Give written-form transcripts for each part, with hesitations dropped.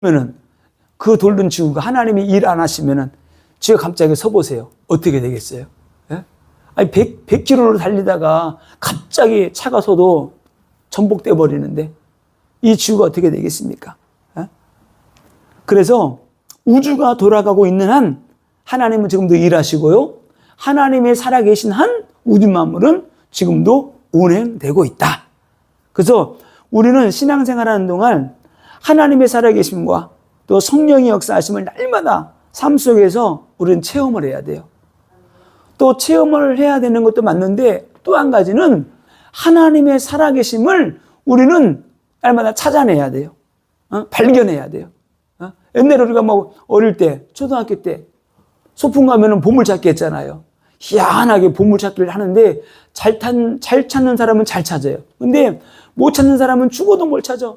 그러면은 그 돌던 지구가 하나님이 일 안 하시면은 지가 갑자기 서보세요. 어떻게 되겠어요? 예? 아니 100km를 달리다가 갑자기 차가 서도 전복돼 버리는데 이 지구가 어떻게 되겠습니까? 예? 그래서 우주가 돌아가고 있는 한 하나님은 지금도 일하시고요. 하나님의 살아계신 한 우주 만물은 지금도 운행되고 있다. 그래서 우리는 신앙생활하는 동안 하나님의 살아계심과 또 성령의 역사하심을 날마다 삶 속에서 우리는 체험을 해야 돼요. 또 체험을 해야 되는 것도 맞는데 또 한 가지는 하나님의 살아계심을 우리는 날마다 찾아내야 돼요. 발견해야 돼요. 옛날에 우리가 뭐 어릴 때 초등학교 때 소풍 가면은 보물찾기 했잖아요. 희한하게 보물찾기를 하는데 잘 찾는 사람은 잘 찾아요. 근데 못 찾는 사람은 죽어도 못 찾아.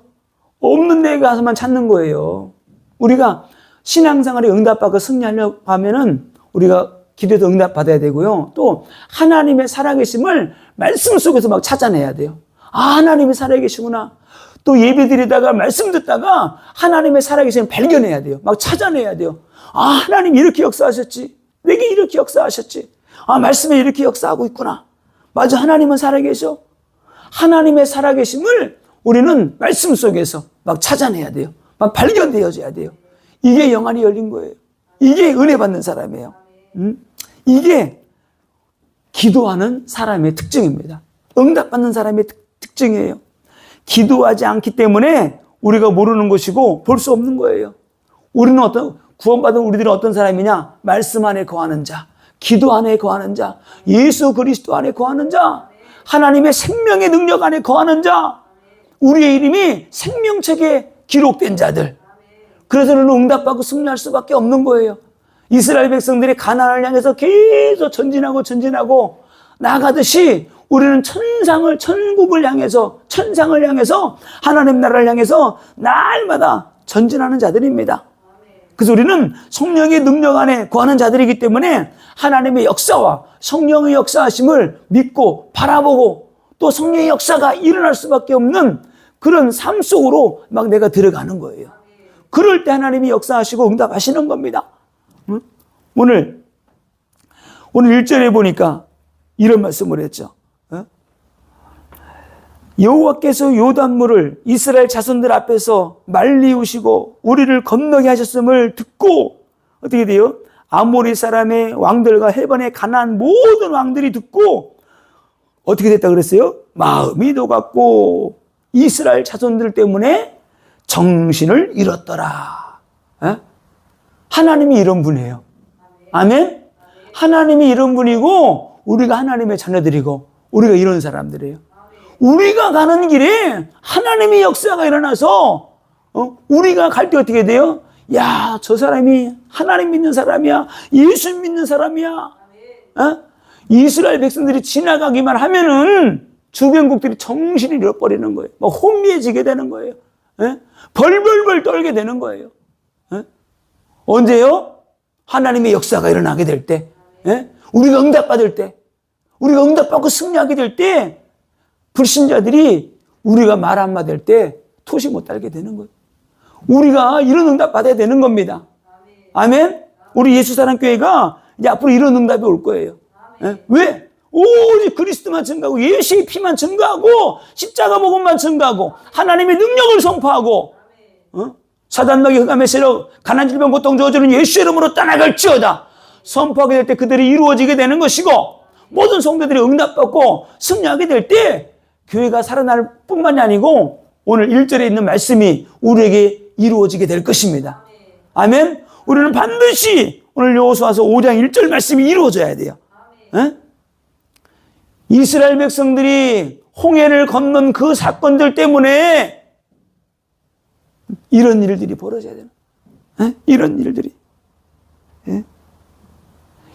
없는 데 가서만 찾는 거예요. 우리가 신앙생활에 응답받고 승리하려고 하면은 우리가 기도에도 응답받아야 되고요. 또 하나님의 살아계심을 말씀 속에서 막 찾아내야 돼요. 아, 하나님이 살아계시구나. 또 예배 드리다가 말씀 듣다가 하나님의 살아계심을 발견해야 돼요. 막 찾아내야 돼요. 아, 하나님이 이렇게 역사하셨지. 내게 이렇게 역사하셨지. 아, 말씀에 이렇게 역사하고 있구나. 맞아, 하나님은 살아계셔. 하나님의 살아계심을 우리는 말씀 속에서 막 찾아내야 돼요. 막 발견되어져야 돼요. 이게 영안이 열린 거예요. 이게 은혜 받는 사람이에요. 이게 기도하는 사람의 특징입니다. 응답받는 사람의 특징이에요. 기도하지 않기 때문에 우리가 모르는 것이고 볼 수 없는 거예요. 우리는 구원받은 우리들은 어떤 사람이냐? 말씀 안에 거하는 자, 기도 안에 거하는 자, 예수 그리스도 안에 거하는 자, 하나님의 생명의 능력 안에 거하는 자, 우리의 이름이 생명책에 기록된 자들. 그래서 우리는 응답받고 승리할 수밖에 없는 거예요. 이스라엘 백성들이 가나안을 향해서 계속 전진하고 나가듯이 우리는 천국을 향해서, 천상을 향해서, 하나님 나라를 향해서 날마다 전진하는 자들입니다. 그래서 우리는 성령의 능력 안에 거하는 자들이기 때문에 하나님의 역사와 성령의 역사하심을 믿고 바라보고 또 성령의 역사가 일어날 수밖에 없는 그런 삶 속으로 막 내가 들어가는 거예요. 그럴 때 하나님이 역사하시고 응답하시는 겁니다. 오늘 1절에 보니까 이런 말씀을 했죠. 여호와께서 요단물을 이스라엘 자손들 앞에서 말리우시고 우리를 건너게 하셨음을 듣고 어떻게 돼요? 아모리 사람의 왕들과 헤번의 가나안 모든 왕들이 듣고 어떻게 됐다 그랬어요? 마음이 녹았고 이스라엘 자손들 때문에 정신을 잃었더라. 하나님이 이런 분이에요. 아멘? 하나님이 이런 분이고 우리가 하나님의 자녀들이고 우리가 이런 사람들이에요. 우리가 가는 길에 하나님의 역사가 일어나서 우리가 갈 때 어떻게 돼요? 야, 저 사람이 하나님 믿는 사람이야. 예수 믿는 사람이야. 이스라엘 백성들이 지나가기만 하면은 주변국들이 정신을 잃어버리는 거예요. 막 혼미해지게 되는 거예요. 벌벌벌 떨게 되는 거예요. 언제요? 하나님의 역사가 일어나게 될 때, 우리가 응답받을 때, 우리가 응답받고 승리하게 될 때, 불신자들이 우리가 말 한마디 할 때 토시 못 달게 되는 거예요. 우리가 이런 응답 받아야 되는 겁니다. 아멘? 우리 예수사랑교회가 이제 앞으로 이런 응답이 올 거예요. 왜? 오직 그리스도만 증거하고 예수의 피만 증거하고 십자가 복음만 증거하고 하나님의 능력을 선포하고 사단 마귀 흑암의 세력 가난 질병 고통 저주는 예수의 이름으로 떠나갈지어다 선포하게 될 때 그들이 이루어지게 되는 것이고 모든 성도들이 응답받고 승리하게 될 때 교회가 살아날 뿐만이 아니고 오늘 1절에 있는 말씀이 우리에게 이루어지게 될 것입니다. 아멘? 우리는 반드시 오늘 여호수아서 5장 1절 말씀이 이루어져야 돼요. 이스라엘 백성들이 홍해를 건넌 그 사건들 때문에 이런 일들이 벌어져야 되는 이런 일들이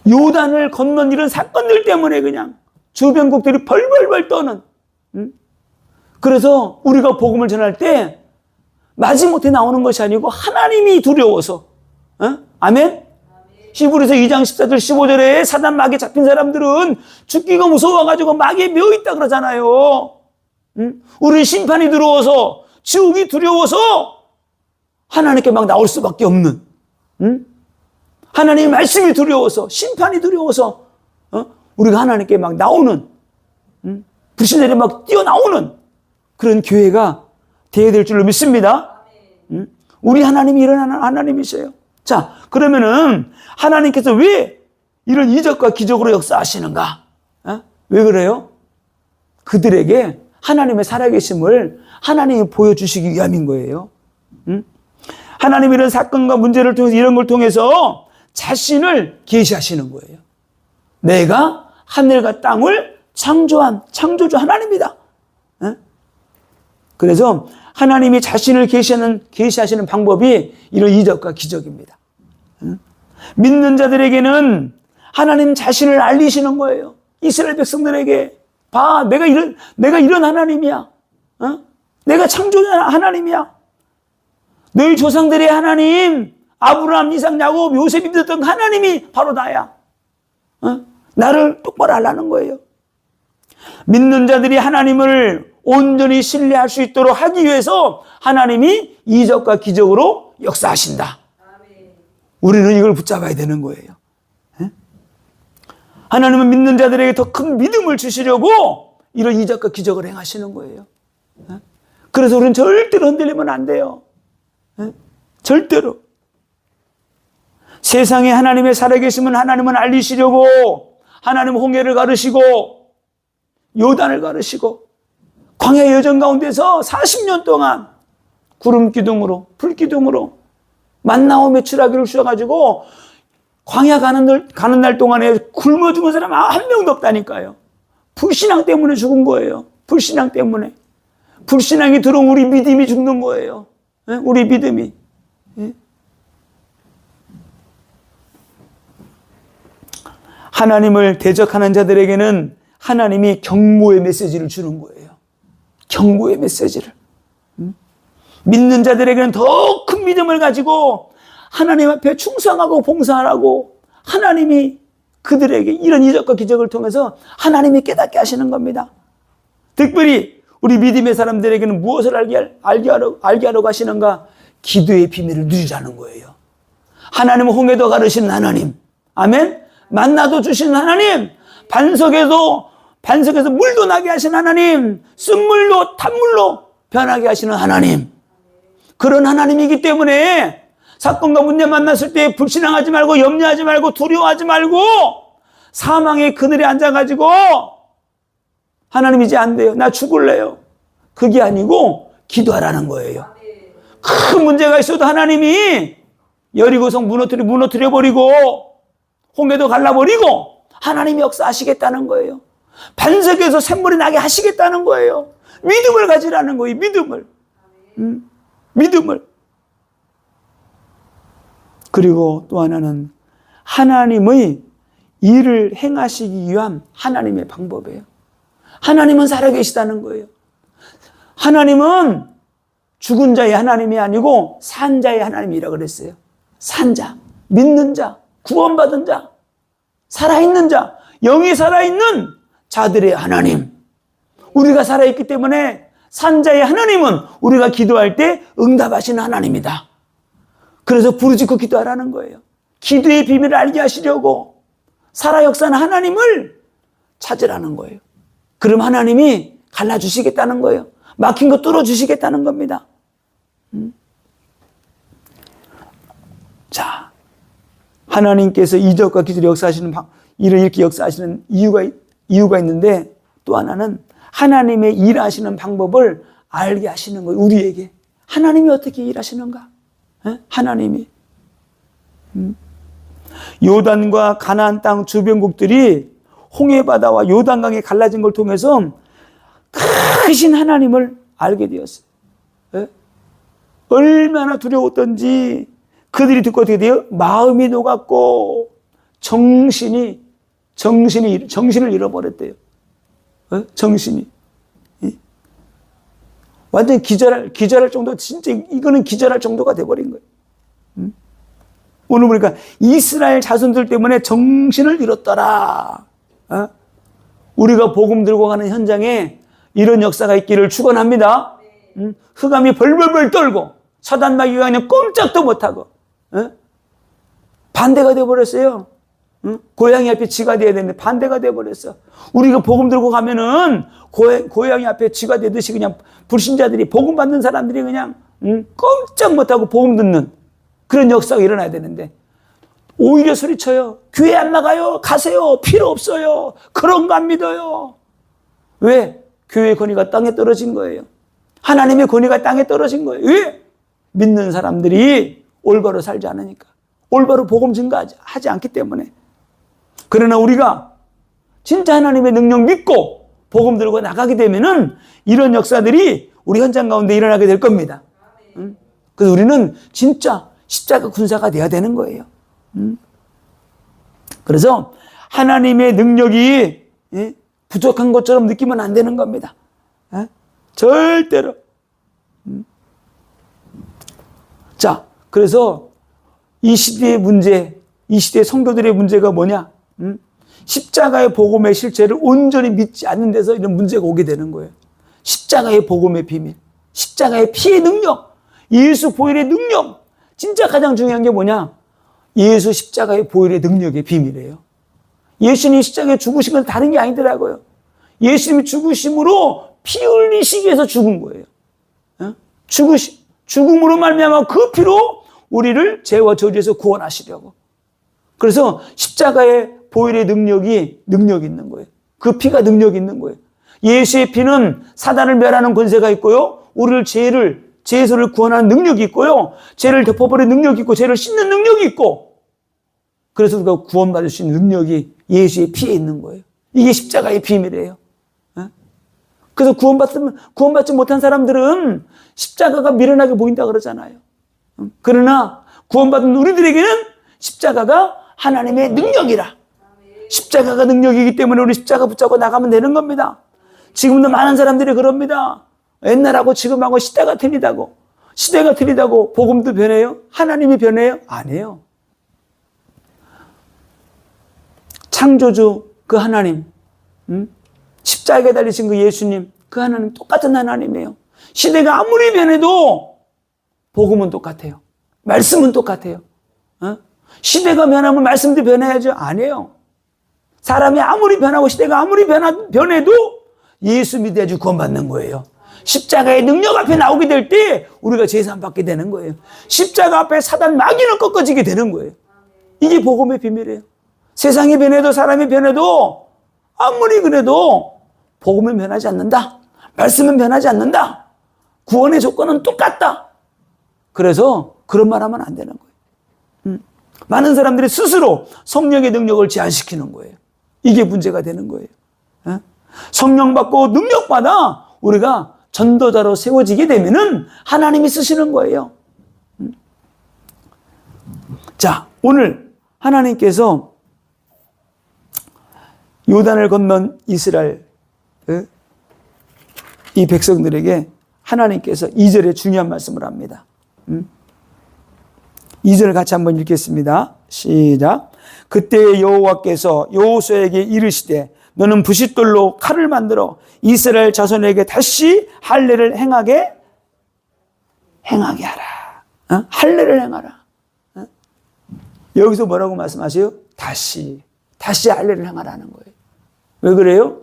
요단을 건넌 이런 사건들 때문에 그냥 주변국들이 벌벌벌 떠는 그래서 우리가 복음을 전할 때 마지못해 나오는 것이 아니고 하나님이 두려워서 아멘? 히브리서 2장 14절 15절에 사단 마귀에 잡힌 사람들은 죽기가 무서워가지고 마귀에 매어있다 그러잖아요. 우리 심판이 들어와서 지옥이 두려워서 하나님께 막 나올 수밖에 없는, 하나님의 말씀이 두려워서, 심판이 두려워서, 우리가 하나님께 막 나오는, 불신자들이 막 뛰어나오는 그런 교회가 되어야 될 줄로 믿습니다. 우리 하나님이 이런 하나님이세요. 자, 그러면은 하나님께서 왜 이런 이적과 기적으로 역사하시는가? 왜 그래요? 그들에게 하나님의 살아계심을 하나님이 보여주시기 위함인 거예요. 하나님이 이런 사건과 문제를 통해서, 이런 걸 통해서 자신을 계시하시는 거예요. 내가 하늘과 땅을 창조한 창조주 하나님이다. 그래서 하나님이 자신을 계시하시는 방법이 이런 이적과 기적입니다. 믿는 자들에게는 하나님 자신을 알리시는 거예요. 이스라엘 백성들에게 봐, 내가 이런 하나님이야. 내가 창조주 하나님이야. 너희 조상들의 하나님, 아브라함, 이삭, 야곱, 요셉이 믿었던 하나님이 바로 나야. 나를 똑바로 알라는 거예요. 믿는 자들이 하나님을 온전히 신뢰할 수 있도록 하기 위해서 하나님이 이적과 기적으로 역사하신다. 우리는 이걸 붙잡아야 되는 거예요. 하나님은 믿는 자들에게 더 큰 믿음을 주시려고 이런 이적과 기적을 행하시는 거예요. 그래서 우리는 절대로 흔들리면 안 돼요. 절대로. 세상에 하나님의 살아계심은 하나님은 알리시려고 하나님은 홍해를 가르시고 요단을 가르시고 광야 여정 가운데서 40년 동안 구름 기둥으로 불 기둥으로 만나와 메추라기를 주셔가지고 광야 가는 날 동안에 굶어 죽은 사람 한 명도 없다니까요. 불신앙 때문에 죽은 거예요. 불신앙 때문에. 불신앙이 들어온 우리 믿음이 죽는 거예요. 우리 믿음이. 하나님을 대적하는 자들에게는 하나님이 경고의 메시지를 주는 거예요. 경고의 메시지를. 믿는 자들에게는 더 큰 믿음을 가지고 하나님 앞에 충성하고 봉사하라고 하나님이 그들에게 이런 이적과 기적을 통해서 하나님이 깨닫게 하시는 겁니다. 특별히 우리 믿음의 사람들에게는 무엇을 알게 하려고 하시는가? 기도의 비밀을 누리자는 거예요. 하나님은 홍해도 가르시는 하나님. 아멘? 만나도 주시는 하나님. 반석에서 물도 나게 하시는 하나님. 쓴물도 탄물로 변하게 하시는 하나님. 그런 하나님이기 때문에 사건과 문제 만났을 때 불신앙하지 말고 염려하지 말고 두려워하지 말고 사망의 그늘에 앉아가지고 하나님 이제 안 돼요. 나 죽을래요. 그게 아니고 기도하라는 거예요. 큰 문제가 있어도 하나님이 여리고성 무너뜨려버리고 홍해도 갈라버리고 하나님이 역사하시겠다는 거예요. 반석에서 샘물이 나게 하시겠다는 거예요. 믿음을 가지라는 거예요. 믿음을. 믿음을. 그리고 또 하나는 하나님의 일을 행하시기 위한 하나님의 방법이에요. 하나님은 살아계시다는 거예요. 하나님은 죽은 자의 하나님이 아니고 산 자의 하나님이라 그랬어요. 산 자, 믿는 자, 구원받은 자, 살아있는 자, 영이 살아있는 자들의 하나님. 우리가 살아있기 때문에 산 자의 하나님은 우리가 기도할 때 응답하시는 하나님이다. 그래서 부르짖고 기도하라는 거예요. 기도의 비밀을 알게 하시려고 살아 역사하는 하나님을 찾으라는 거예요. 그럼 하나님이 갈라주시겠다는 거예요. 막힌 거 뚫어주시겠다는 겁니다. 자, 하나님께서 이적과 기술을 역사하시는 이렇게 역사하시는 이유가 있는데 또 하나는 하나님의 일하시는 방법을 알게 하시는 거예요. 우리에게 하나님이 어떻게 일하시는가? 하나님이 요단과 가나안 땅 주변국들이 홍해바다와 요단강에 갈라진 걸 통해서 크신 하나님을 알게 되었어요. 얼마나 두려웠던지 그들이 듣고 어떻게 돼요? 마음이 녹았고 정신을 잃어버렸대요. 정신이. 완전 기절할 정도, 진짜 이거는 기절할 정도가 돼버린 거예요. 오늘 보니까 이스라엘 자손들 때문에 정신을 잃었더라. 우리가 복음 들고 가는 현장에 이런 역사가 있기를 축원합니다. 흑암이 벌벌벌 떨고 사단 마귀가 그냥 꼼짝도 못하고 반대가 돼버렸어요. 고양이 앞에 쥐가 돼야 되는데 반대가 돼버렸어. 우리가 복음 들고 가면은 고양이 앞에 쥐가 되듯이 그냥 불신자들이, 복음 받는 사람들이 그냥 꼼짝 못하고 복음 듣는 그런 역사가 일어나야 되는데 오히려 소리쳐요. 교회 안 나가요. 가세요. 필요 없어요. 그런 거 안 믿어요. 왜? 교회의 권위가 땅에 떨어진 거예요. 하나님의 권위가 땅에 떨어진 거예요. 왜? 믿는 사람들이 올바로 살지 않으니까. 올바로 복음 증거하지 않기 때문에. 그러나 우리가 진짜 하나님의 능력 믿고 복음 들고 나가게 되면은 이런 역사들이 우리 현장 가운데 일어나게 될 겁니다. 그래서 우리는 진짜 십자가 군사가 돼야 되는 거예요. 그래서 하나님의 능력이 부족한 것처럼 느끼면 안 되는 겁니다. 절대로. 자, 그래서 이 시대의 문제, 이 시대의 성도들의 문제가 뭐냐? 십자가의 복음의 실체를 온전히 믿지 않는 데서 이런 문제가 오게 되는 거예요. 십자가의 복음의 비밀, 십자가의 피의 능력, 예수 보혈의 능력. 진짜 가장 중요한 게 뭐냐? 예수 십자가의 보혈의 능력의 비밀이에요. 예수님이 십자가에 죽으신 건 다른 게 아니더라고요. 예수님이 죽으심으로 피 흘리시기 위해서 죽은 거예요. 죽음으로 말미암아 그 피로 우리를 죄와 저주에서 구원하시려고. 그래서 십자가의 보혈의 능력이 있는 거예요. 그 피가 능력이 있는 거예요. 예수의 피는 사단을 멸하는 권세가 있고요. 우리를 죄에서를 구원하는 능력이 있고요. 죄를 덮어버리는 능력이 있고 죄를 씻는 능력이 있고, 그래서 우리가 구원받을 수 있는 능력이 예수의 피에 있는 거예요. 이게 십자가의 비밀이에요. 그래서 구원받지 못한 사람들은 십자가가 미련하게 보인다 그러잖아요. 그러나 구원받은 우리들에게는 십자가가 하나님의 능력이라. 십자가가 능력이기 때문에 우리 십자가 붙잡고 나가면 되는 겁니다. 지금도 많은 사람들이 그럽니다. 옛날하고 지금하고 시대가 틀리다고. 시대가 틀리다고 복음도 변해요? 하나님이 변해요? 아니에요. 창조주 그 하나님, 십자가에 달리신 그 예수님, 그 하나님 똑같은 하나님이에요. 시대가 아무리 변해도 복음은 똑같아요. 말씀은 똑같아요. 시대가 변하면 말씀도 변해야죠? 아니에요. 사람이 아무리 변하고 시대가 아무리 변해도 예수 믿어야지 구원받는 거예요. 십자가의 능력 앞에 나오게 될 때 우리가 제산 받게 되는 거예요. 십자가 앞에 사단 마귀는 꺾어지게 되는 거예요. 이게 복음의 비밀이에요. 세상이 변해도 사람이 변해도 아무리 그래도 복음은 변하지 않는다. 말씀은 변하지 않는다. 구원의 조건은 똑같다. 그래서 그런 말 하면 안 되는 거예요. 많은 사람들이 스스로 성령의 능력을 제한시키는 거예요. 이게 문제가 되는 거예요. 성령 받고 능력 받아 우리가 전도자로 세워지게 되면은 하나님이 쓰시는 거예요. 자, 오늘 하나님께서 요단을 건넌 이스라엘 이 백성들에게 하나님께서 2절에 중요한 말씀을 합니다. 2절 같이 한번 읽겠습니다. 시작. 그때 여호와께서 여호수아에게 이르시되 너는 부싯돌로 칼을 만들어 이스라엘 자손에게 다시 할례를 행하게 하라. 할례를 행하라. 여기서 뭐라고 말씀하세요? 다시 할례를 행하라는 거예요. 왜 그래요?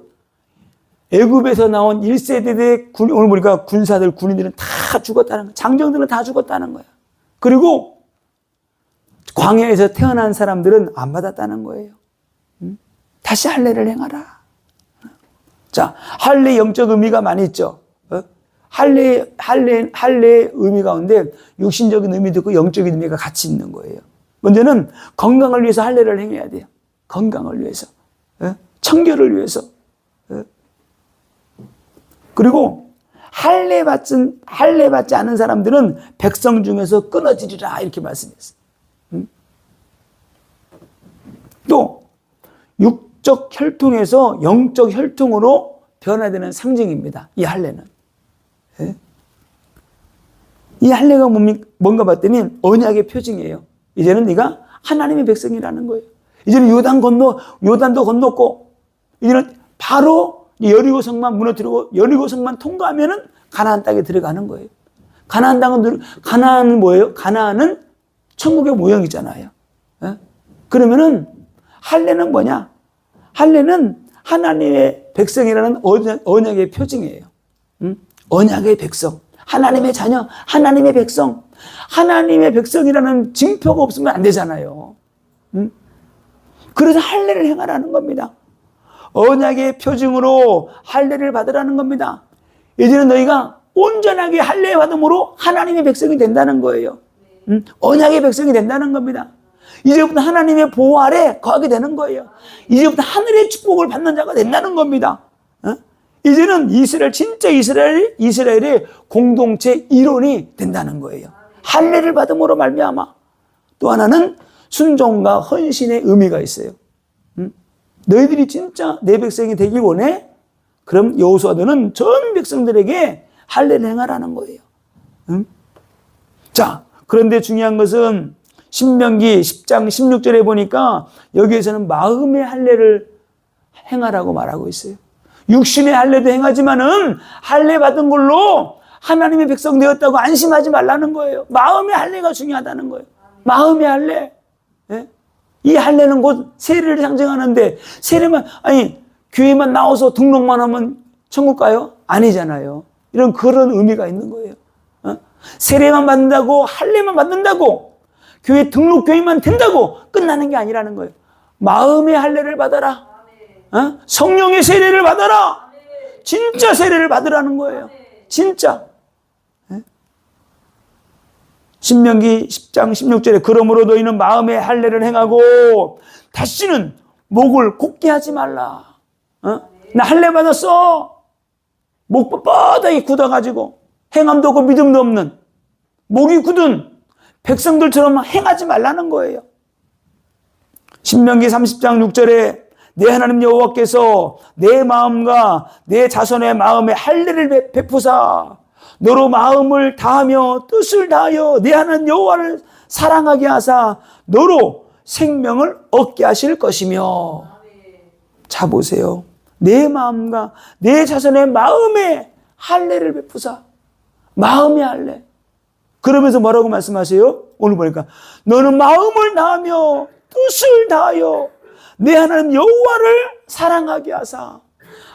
애굽에서 나온 1세대의 오늘 보니까 군사들, 군인들은 다 죽었다는 거예요. 장정들은 다 죽었다는 거예요. 그리고 광야에서 태어난 사람들은 안 받았다는 거예요. 다시 할례를 행하라. 자, 할례 영적 의미가 많이 있죠. 할례의 의미 가운데 육신적인 의미도 있고 영적인 의미가 같이 있는 거예요. 먼저는 건강을 위해서 할례를 행해야 돼요. 건강을 위해서. 청결을 위해서. 그리고 할례 받지 않은 사람들은 백성 중에서 끊어지리라 이렇게 말씀했어요. 또 육적 혈통에서 영적 혈통으로 변화되는 상징입니다. 이 할례는. 이 할례가 뭔가 봤더니 언약의 표징이에요. 이제는 네가 하나님의 백성이라는 거예요. 이제는 요단도 건넜고 이제는 바로 여리고성만 무너뜨리고 여리고성만 통과하면은 가나안 땅에 들어가는 거예요. 가나안 땅은 가나안은 뭐예요? 가나안은 천국의 모형이잖아요. 예? 그러면은 할례는 뭐냐? 할례는 하나님의 백성이라는 언약의 표징이에요. 언약의 백성, 하나님의 자녀, 하나님의 백성. 하나님의 백성이라는 징표가 없으면 안 되잖아요. 그래서 할례를 행하라는 겁니다. 언약의 표징으로 할례를 받으라는 겁니다. 이제는 너희가 온전하게 할례 받음으로 하나님의 백성이 된다는 거예요. 언약의 백성이 된다는 겁니다. 이제부터 하나님의 보호 아래 거하게 되는 거예요. 이제부터 하늘의 축복을 받는 자가 된다는 겁니다. 이제는 진짜 이스라엘의 공동체 일원이 된다는 거예요. 할례를 받음으로 말미암아. 또 하나는 순종과 헌신의 의미가 있어요. 너희들이 진짜 내 백성이 되길 원해? 그럼 여호수아 너는 전 백성들에게 할례를 행하라는 거예요. 자, 그런데 중요한 것은 신명기 10장 16절에 보니까 여기에서는 마음의 할례를 행하라고 말하고 있어요. 육신의 할례도 행하지만은 할례 받은 걸로 하나님의 백성 되었다고 안심하지 말라는 거예요. 마음의 할례가 중요하다는 거예요. 마음의 할례. 예? 이 할례는 곧 세례를 상징하는데 교회만 나와서 등록만 하면 천국 가요? 아니잖아요. 그런 의미가 있는 거예요. 세례만 받는다고 할례만 받는다고 교회 등록교인만 된다고 끝나는 게 아니라는 거예요. 마음의 할례를 받아라. 성령의 세례를 받아라. 진짜 세례를 받으라는 거예요. 진짜. 신명기 10장 16절에 그러므로 너희는 마음의 할례를 행하고 다시는 목을 곧게 하지 말라. 나 할례 받았어. 목 뻣뻣하게 굳어가지고 행함도 없고 믿음도 없는 목이 굳은 백성들처럼 행하지 말라는 거예요. 신명기 30장 6절에 내 하나님 여호와께서 내 마음과 내 자손의 마음에 할례를 베푸사 너로 마음을 다하며 뜻을 다하여 내 하나님 여호와를 사랑하게 하사 너로 생명을 얻게 하실 것이며. 자 보세요. 내 마음과 내 자손의 마음에 할례를 베푸사. 마음의 할례. 그러면서 뭐라고 말씀하세요? 오늘 보니까 너는 마음을 다하며 뜻을 다하여 내 하나님 여호와를 사랑하게 하사.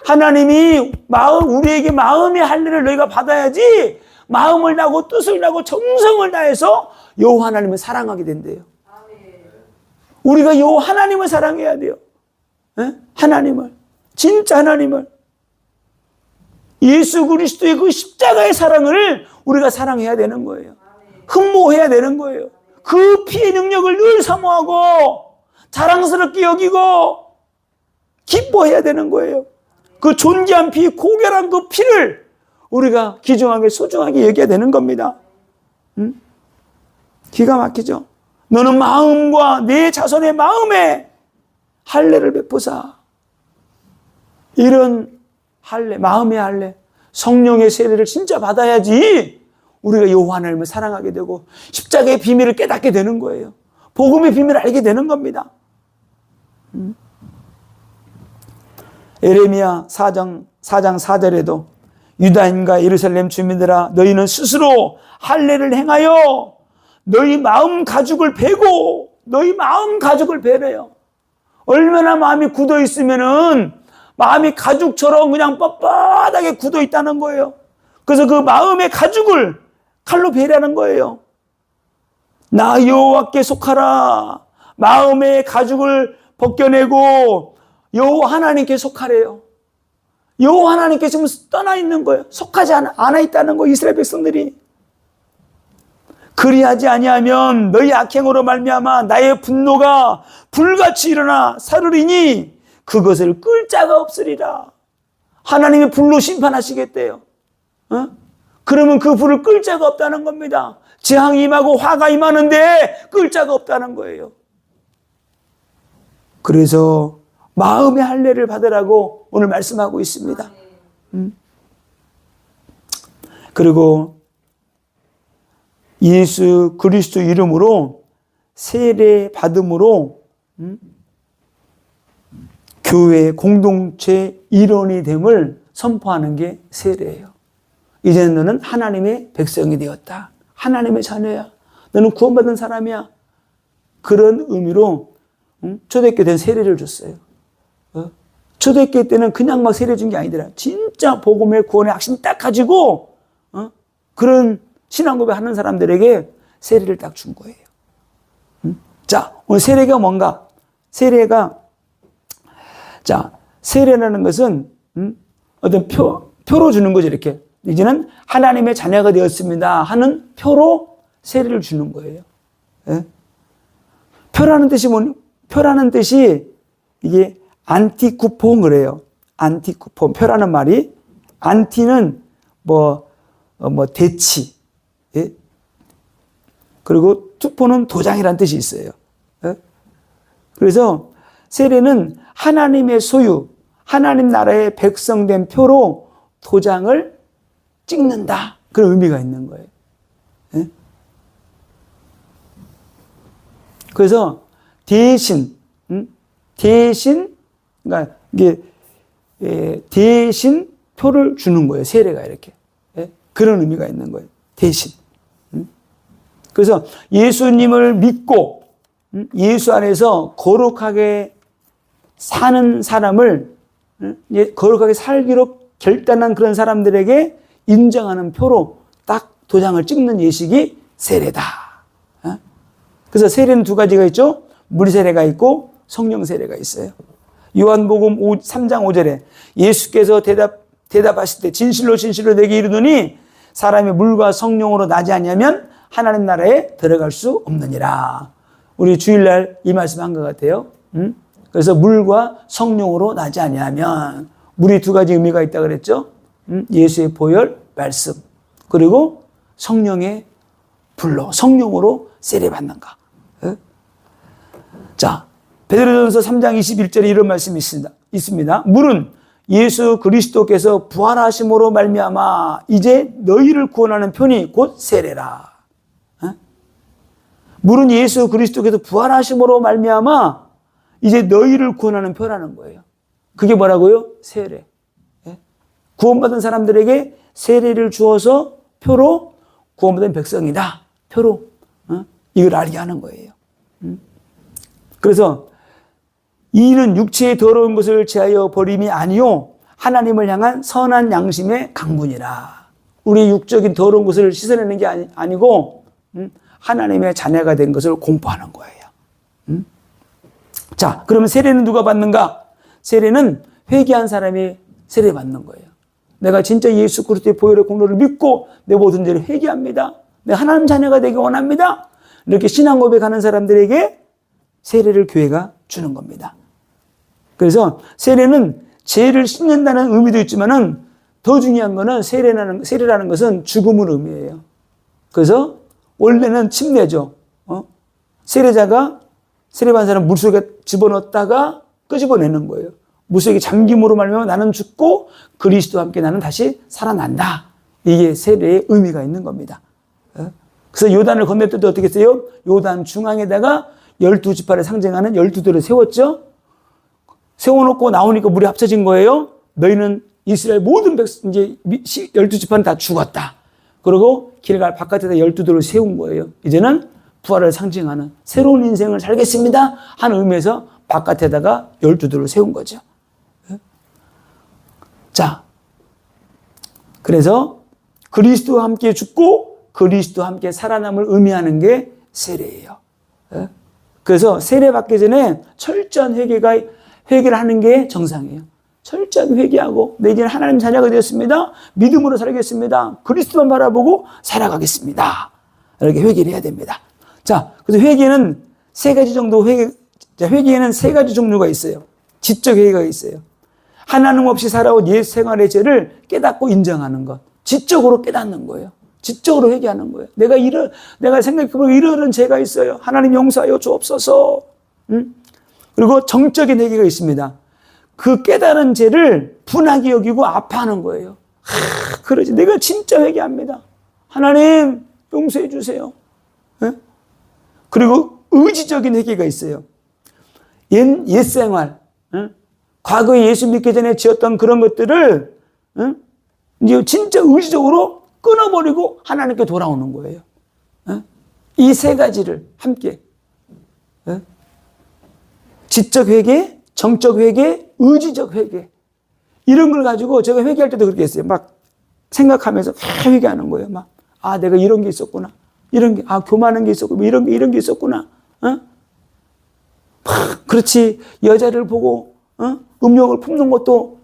하나님이 우리에게 마음의 할례를 너희가 받아야지 마음을 다하고 뜻을 다하고 정성을 다해서 여호와 하나님을 사랑하게 된대요. 우리가 여호와 하나님을 사랑해야 돼요. 에? 하나님을. 진짜 하나님을. 예수 그리스도의 그 십자가의 사랑을 우리가 사랑해야 되는 거예요. 흠모해야 되는 거예요. 그 피의 능력을 늘 사모하고 자랑스럽게 여기고 기뻐해야 되는 거예요. 그 존귀한 피, 고결한 그 피를 우리가 귀중하게 소중하게 여겨야 되는 겁니다. 기가 막히죠? 너는 마음과 내 자손의 마음에 할례를 베푸사. 이런 할례, 마음의 할례, 성령의 세례를 진짜 받아야지 우리가 여호와 하나님을 사랑하게 되고 십자가의 비밀을 깨닫게 되는 거예요. 복음의 비밀을 알게 되는 겁니다. 에레미야 4장 4절에도 유다인과 예루살렘 주민들아 너희는 스스로 할례를 행하여 너희 마음 가죽을 베고 너희 마음 가죽을 베래요. 얼마나 마음이 굳어 있으면은 마음이 가죽처럼 그냥 뻣뻣하게 굳어 있다는 거예요. 그래서 그 마음의 가죽을 칼로 베라는 거예요. 나 여호와께 속하라. 마음의 가죽을 벗겨내고 여호와 하나님께 속하래요. 여호와 하나님께 지금 떠나 있는 거예요. 속하지 않아 있다는 거예요. 이스라엘 백성들이. 그리하지 아니하면 너희 악행으로 말미암아 나의 분노가 불같이 일어나 사르리니 그것을 끌 자가 없으리라. 하나님이 불로 심판하시겠대요. 그러면 그 불을 끌 자가 없다는 겁니다. 재앙이 임하고 화가 임하는데 끌 자가 없다는 거예요. 그래서 마음의 할례를 받으라고 오늘 말씀하고 있습니다. 그리고 예수 그리스도 이름으로 세례 받음으로 교회 공동체 일원이 됨을 선포하는 게 세례예요. 이제는 너는 하나님의 백성이 되었다. 하나님의 자녀야. 너는 구원받은 사람이야. 그런 의미로 초대교회 된 세례를 줬어요. 초대교회 때는 그냥 막 세례 준 게 아니더라. 진짜 복음의 구원의 확신 딱 가지고 그런 신앙 고백하는 사람들에게 세례를 딱 준 거예요. 자, 오늘 세례가 뭔가? 세례라는 것은 어떤 표로 주는 거죠. 이렇게 이제는 하나님의 자녀가 되었습니다 하는 표로 세례를 주는 거예요. 예? 표라는 뜻이 이게 안티쿠폰 그래요. 안티쿠폰. 표라는 말이, 안티는 대치. 예? 그리고 투포는 도장이라는 뜻이 있어요. 예? 그래서 세례는 하나님의 소유, 하나님 나라의 백성된 표로 도장을 찍는다. 그런 의미가 있는 거예요. 예? 그래서 대신, 그러니까 이게 대신 표를 주는 거예요. 세례가 이렇게. 예? 그런 의미가 있는 거예요. 대신. 그래서 예수님을 믿고 예수 안에서 거룩하게 사는 사람을, 거룩하게 살기로 결단한 그런 사람들에게 인정하는 표로 딱 도장을 찍는 예식이 세례다. 그래서 세례는 두 가지가 있죠. 물 세례가 있고 성령 세례가 있어요. 요한복음 3장 5절에 예수께서 대답하실 때 진실로 진실로 내게 이르노니 사람이 물과 성령으로 나지 않으면 하나님 나라에 들어갈 수 없느니라. 우리 주일날 이 말씀 한 것 같아요. 그래서 물과 성령으로 나지 아니하면, 물이 두 가지 의미가 있다 그랬죠. 예수의 보혈, 말씀, 그리고 성령의 불로, 성령으로 세례받는가. 자, 베드로전서 3장 21절에 이런 말씀이 있습니다. 물은 예수 그리스도께서 부활하심으로 말미암아 이제 너희를 구원하는 편이 곧 세례라. 물은 예수 그리스도께서 부활하심으로 말미암아 이제 너희를 구원하는 표라는 거예요. 그게 뭐라고요? 세례. 구원받은 사람들에게 세례를 주어서 표로 구원받은 백성이다. 표로 이걸 알게 하는 거예요. 그래서 이는 육체의 더러운 것을 제하여 버림이 아니요 하나님을 향한 선한 양심의 강군이라. 우리 육적인 더러운 것을 씻어내는 게 아니고 하나님의 자녀가 된 것을 공포하는 거예요. 자, 그러면 세례는 누가 받는가? 세례는 회개한 사람이 세례 받는 거예요. 내가 진짜 예수 그리스도의 보혈의 공로를 믿고 내 모든 죄를 회개합니다. 내가 하나님 자녀가 되기 원합니다. 이렇게 신앙 고백하는 사람들에게 세례를 교회가 주는 겁니다. 그래서 세례는 죄를 씻는다는 의미도 있지만은 더 중요한 거는 세례라는 것은 죽음을 의미해요. 그래서 원래는 침례죠. 세례자가 세례받은 사람 물속에 집어넣었다가 끄집어내는 거예요. 물속에 잠김으로 말미암아 나는 죽고 그리스도와 함께 나는 다시 살아난다. 이게 세례의 의미가 있는 겁니다. 그래서 요단을 건널 때도 어떻게 했어요? 요단 중앙에다가 12지파를 상징하는 12돌을 세웠죠. 세워놓고 나오니까 물이 합쳐진 거예요. 너희는 이스라엘 모든 백성, 이제 12지파는 다 죽었다. 그리고 길갈 바깥에다 12돌을 세운 거예요. 이제는 부활을 상징하는 새로운 인생을 살겠습니다 하는 의미에서 바깥에다가 12돌을 세운 거죠. 자, 그래서 그리스도와 함께 죽고 그리스도와 함께 살아남을 의미하는 게 세례예요. 그래서 세례 받기 전에 철저한 회개를 하는 게 정상이에요. 철저하게 회개하고 내 이제는 하나님 자녀가 되었습니다. 믿음으로 살겠습니다. 그리스도만 바라보고 살아가겠습니다. 이렇게 회개를 해야 됩니다. 자, 그래서 회개는 세 가지 정도 회개에는 세 가지 종류가 있어요. 지적 회개가 있어요. 하나님 없이 살아온 옛 생활의 죄를 깨닫고 인정하는 것. 지적으로 깨닫는 거예요. 지적으로 회개하는 거예요. 내가 생각해보면 이런 죄가 있어요. 하나님 용서하여 주옵소서. 그리고 정적인 회개가 있습니다. 그 깨달은 죄를 분하게 여기고 아파하는 거예요. 그러지. 내가 진짜 회개합니다. 하나님 용서해 주세요. 그리고 의지적인 회개가 있어요. 옛 생활, 과거에 예수 믿기 전에 지었던 그런 것들을 이제 진짜 의지적으로 끊어버리고 하나님께 돌아오는 거예요. 이 세 가지를 함께. 지적 회개, 정적 회개, 의지적 회개. 이런 걸 가지고 제가 회개할 때도 그렇게 했어요. 막 생각하면서 회개하는 거예요. 막, 아, 내가 이런 게 있었구나. 이런 게, 아, 교만한 게 있었고, 이런 게 있었구나. 그렇지. 여자를 보고, 음욕을 품는 것도,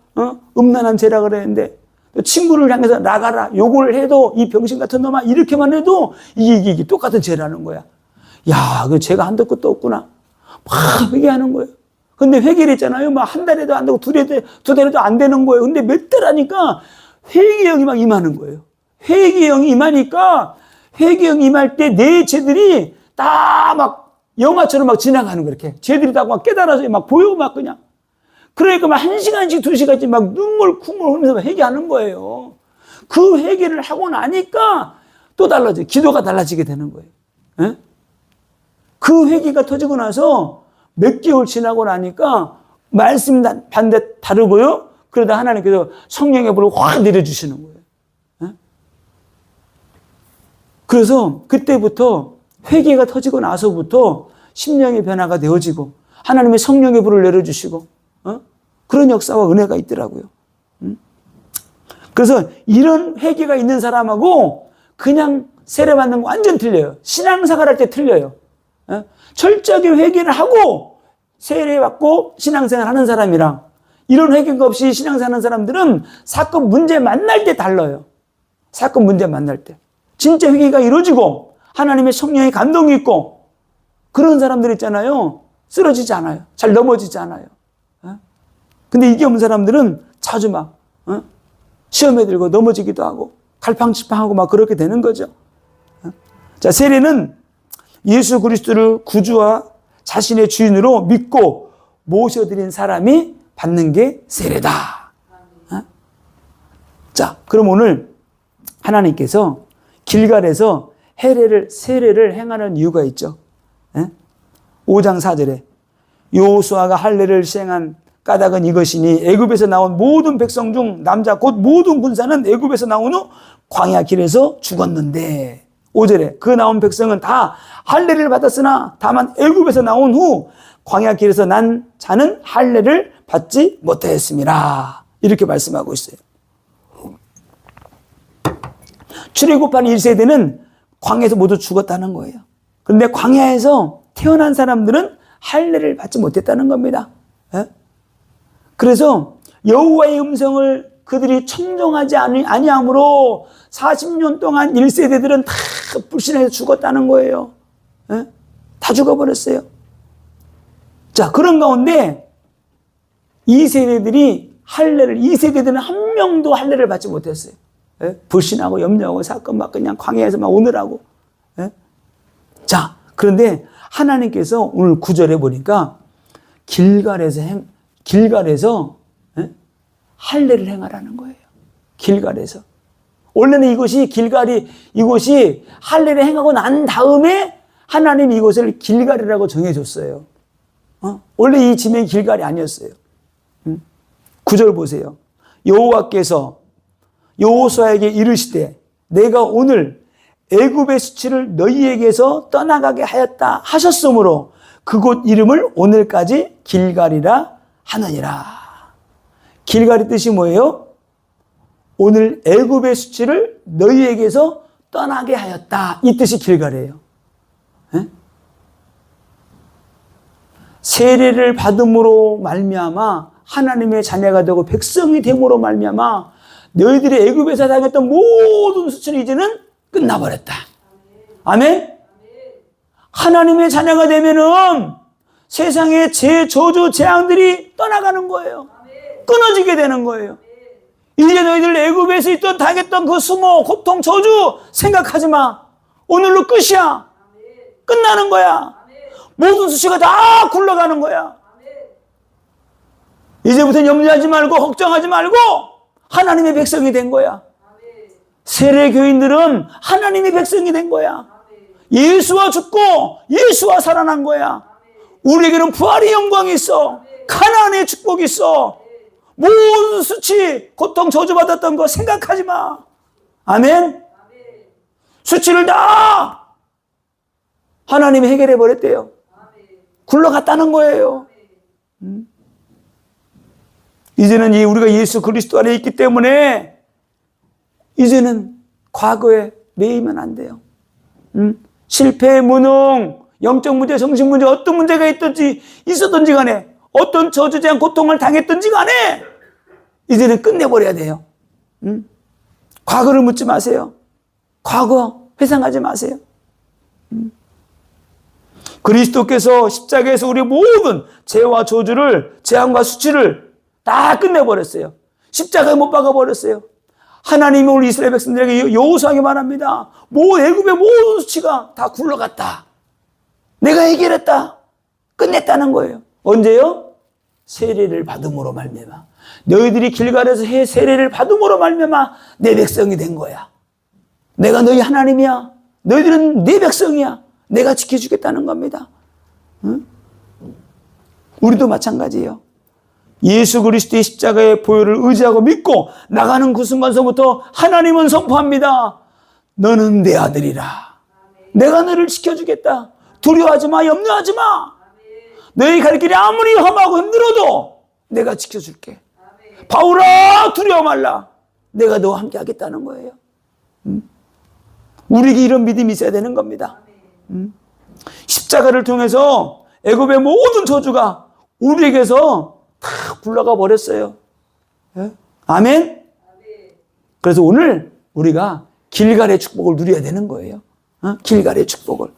음란한 죄라 그랬는데, 친구를 향해서 나가라. 욕을 해도 이 병신 같은 놈아. 이렇게만 해도 이게 똑같은 죄라는 거야. 야, 그 죄가 한도 끝도 없구나. 막 회개하는 거예요. 근데 회개를 했잖아요. 막 한 달에도 안 되고 두 달에도 안 되는 거예요. 근데 몇 달 하니까 회개형이 막 임하는 거예요. 회개형이 임하니까 회개형이 임할 때 내 죄들이 다 막 영화처럼 막 지나가는 거예요. 이렇게. 죄들이 다 막 깨달아서 막 보여 막 그냥. 그러니까 막 1시간씩 2시간씩 막 눈물 쿵물 흘리면서 회개하는 거예요. 그 회개를 하고 나니까 또 달라져요. 기도가 달라지게 되는 거예요. 에? 그 회개가 터지고 나서 몇 개월 지나고 나니까 말씀 반대 다르고요. 그러다 하나님께서 성령의 불을 확 내려주시는 거예요. 에? 그래서 그때부터 회개가 터지고 나서부터 심령의 변화가 되어지고 하나님의 성령의 불을 내려주시고 그런 역사와 은혜가 있더라고요. 그래서 이런 회개가 있는 사람하고 그냥 세례받는 거 완전 틀려요. 신앙생활 할 때 틀려요. 철저하게 회개를 하고 세례받고 신앙생활 하는 사람이랑 이런 회개가 없이 신앙생활 하는 사람들은 사건 문제 만날 때 달라요. 사건 문제 만날 때. 진짜 회개가 이루어지고 하나님의 성령의 감동이 있고 그런 사람들 있잖아요. 쓰러지지 않아요. 잘 넘어지지 않아요. 근데 이게 없는 사람들은 자주 막 시험에 들고 넘어지기도 하고 갈팡질팡하고 막 그렇게 되는 거죠. 자, 세례는 예수 그리스도를 구주와 자신의 주인으로 믿고 모셔드린 사람이 받는 게 세례다. 자, 그럼 오늘 하나님께서 길갈에서 세례를 행하는 이유가 있죠. 5장 4절에 여호수아가 할례를 시행한 까닭은 이것이니 애굽에서 나온 모든 백성 중 남자 곧 모든 군사는 애굽에서 나온 후 광야 길에서 죽었는데 5절에 그 나온 백성은 다 할례를 받았으나 다만 애굽에서 나온 후 광야 길에서 난 자는 할례를 받지 못하였습니다. 이렇게 말씀하고 있어요. 출애굽한 1세대는 광야에서 모두 죽었다는 거예요. 그런데 광야에서 태어난 사람들은 할례를 받지 못했다는 겁니다. 그래서 여호와의 음성을 그들이 청종하지 아니함으로 40년 동안 1세대들은 다 불신해서 죽었다는 거예요. 다 죽어버렸어요. 자, 그런 가운데 2세대들은 한 명도 할례를 받지 못했어요. 불신하고 염려하고 사건 막 그냥 광야에서 막 오느라고. 자, 그런데 하나님께서 오늘 9절에 보니까 길갈에서 할례를 행하라는 거예요. 길갈에서. 원래는 이곳이 할례를 행하고 난 다음에 하나님이 이곳을 길갈이라고 정해줬어요. 원래 이 지명이 길갈이 아니었어요. 9절 보세요. 여호와께서 여호수아에게 이르시되 내가 오늘 애굽의 수치를 너희에게서 떠나가게 하였다 하셨으므로 그곳 이름을 오늘까지 길갈이라 하느니라. 길갈의 뜻이 뭐예요? 오늘 애굽의 수치를 너희에게서 떠나게 하였다. 이 뜻이 길갈이에요. 세례를 받음으로 말미암아 하나님의 자녀가 되고 백성이 됨으로 말미암아 너희들이 애굽에서 당했던 모든 수치는 이제는 끝나버렸다. 아멘? 하나님의 자녀가 되면은 세상의 죄, 저주, 재앙들이 떠나가는 거예요. 끊어지게 되는 거예요. 이제 너희들 애굽에서 있던 당했던 그 수모, 고통, 저주 생각하지 마. 오늘로 끝이야. 끝나는 거야. 모든 수치가 다 굴러가는 거야. 이제부터 염려하지 말고 걱정하지 말고 하나님의 백성이 된 거야. 세례 교인들은 하나님의 백성이 된 거야. 예수와 죽고 예수와 살아난 거야. 우리에게는 부활의 영광이 있어. 가나안의 축복이 있어. 모든 수치, 고통, 저주받았던 거 생각하지 마. 아멘? 수치를 다 하나님이 해결해 버렸대요. 굴러갔다는 거예요. 이제는 우리가 예수 그리스도 안에 있기 때문에 이제는 과거에 매이면 안 돼요. 실패, 무능, 영적 문제, 정신 문제, 어떤 문제가 있었던지 간에, 어떤 저주제한 고통을 당했던지 간에 이제는 끝내버려야 돼요. 과거를 묻지 마세요. 과거 회상하지 마세요. 그리스도께서 십자가에서 우리 모든 죄와 저주를, 재앙과 수치를 다 끝내버렸어요. 십자가에 못 박아버렸어요. 하나님이 우리 이스라엘 백성들에게 여호수아에게 말합니다. 애굽의 모든 수치가 다 굴러갔다. 내가 해결했다. 끝냈다는 거예요. 언제요? 세례를 받음으로 말미암아. 너희들이 길갈에서 세례를 받음으로 말미암아 내 백성이 된 거야. 내가 너희 하나님이야. 너희들은 내 백성이야. 내가 지켜주겠다는 겁니다. 응? 우리도 마찬가지예요. 예수 그리스도의 십자가의 보혈을 의지하고 믿고 나가는 그 순간서부터 하나님은 선포합니다. 너는 내 아들이라. 내가 너를 지켜주겠다. 두려워하지 마. 염려하지 마. 너희 갈 길이 아무리 험하고 힘들어도 내가 지켜줄게. 바울아, 두려워 말라. 내가 너와 함께 하겠다는 거예요. 우리에게 이런 믿음이 있어야 되는 겁니다. 십자가를 통해서 애굽의 모든 저주가 우리에게서 다 굴러가 버렸어요. 예? 아멘? 그래서 오늘 우리가 길갈의 축복을 누려야 되는 거예요. 길갈의 축복을.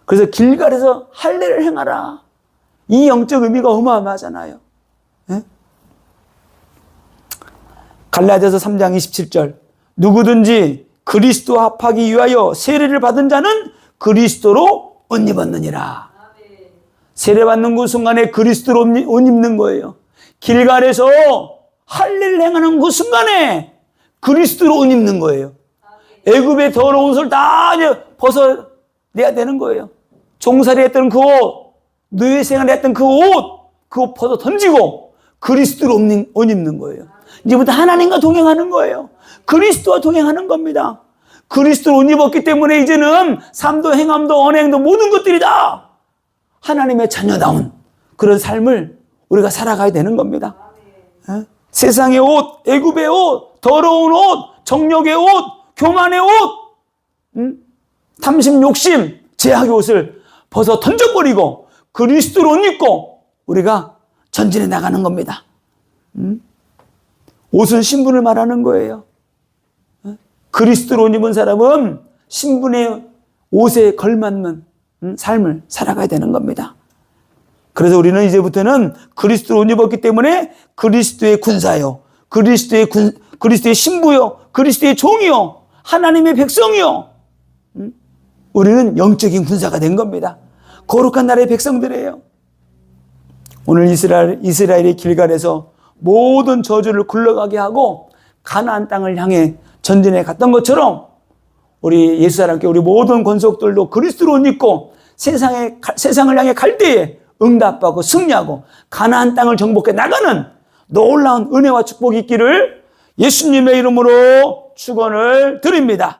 그래서 길갈에서 할례를 행하라. 이 영적 의미가 어마어마하잖아요. 예? 갈라디아서 3장 27절. 누구든지 그리스도와 합하기 위하여 세례를 받은 자는 그리스도로 옷 입었느니라. 세례받는 그 순간에 그리스도로 옷 입는 거예요. 길갈에서 할례를 행하는 그 순간에 그리스도로 옷 입는 거예요. 애굽의 더러운 옷을 다 벗어내야 되는 거예요. 종살이 했던 그 옷, 노예 생활을 했던 그 옷 벗어 던지고 그리스도로 옷 입는 거예요. 이제부터 하나님과 동행하는 거예요. 그리스도와 동행하는 겁니다. 그리스도로 옷 입었기 때문에 이제는 삶도 행함도 언행도 모든 것들이 다 하나님의 자녀다운 그런 삶을 우리가 살아가야 되는 겁니다. 예? 세상의 옷, 애굽의 옷, 더러운 옷, 정욕의 옷, 교만의 옷, 탐심, 욕심, 제약의 옷을 벗어 던져버리고 그리스도로 옷 입고 우리가 전진해 나가는 겁니다. 옷은 신분을 말하는 거예요. 그리스도로 옷 입은 사람은 신분의 옷에 걸맞는 삶을 살아가야 되는 겁니다. 그래서 우리는 이제부터는 그리스도로 옷 입었기 때문에 그리스도의 군사요, 그리스도의 신부요, 그리스도의 종이요, 하나님의 백성이요. 우리는 영적인 군사가 된 겁니다. 거룩한 나라의 백성들이에요. 오늘 이스라엘의 길갈에서 모든 저주를 굴러가게 하고 가나안 땅을 향해 전진해 갔던 것처럼 우리 예수 사람께 우리 모든 권속들도 그리스도로 옷 입고 세상을 향해 갈 때에 응답하고 승리하고 가나안 땅을 정복해 나가는 놀라운 은혜와 축복이 있기를 예수님의 이름으로 축원을 드립니다.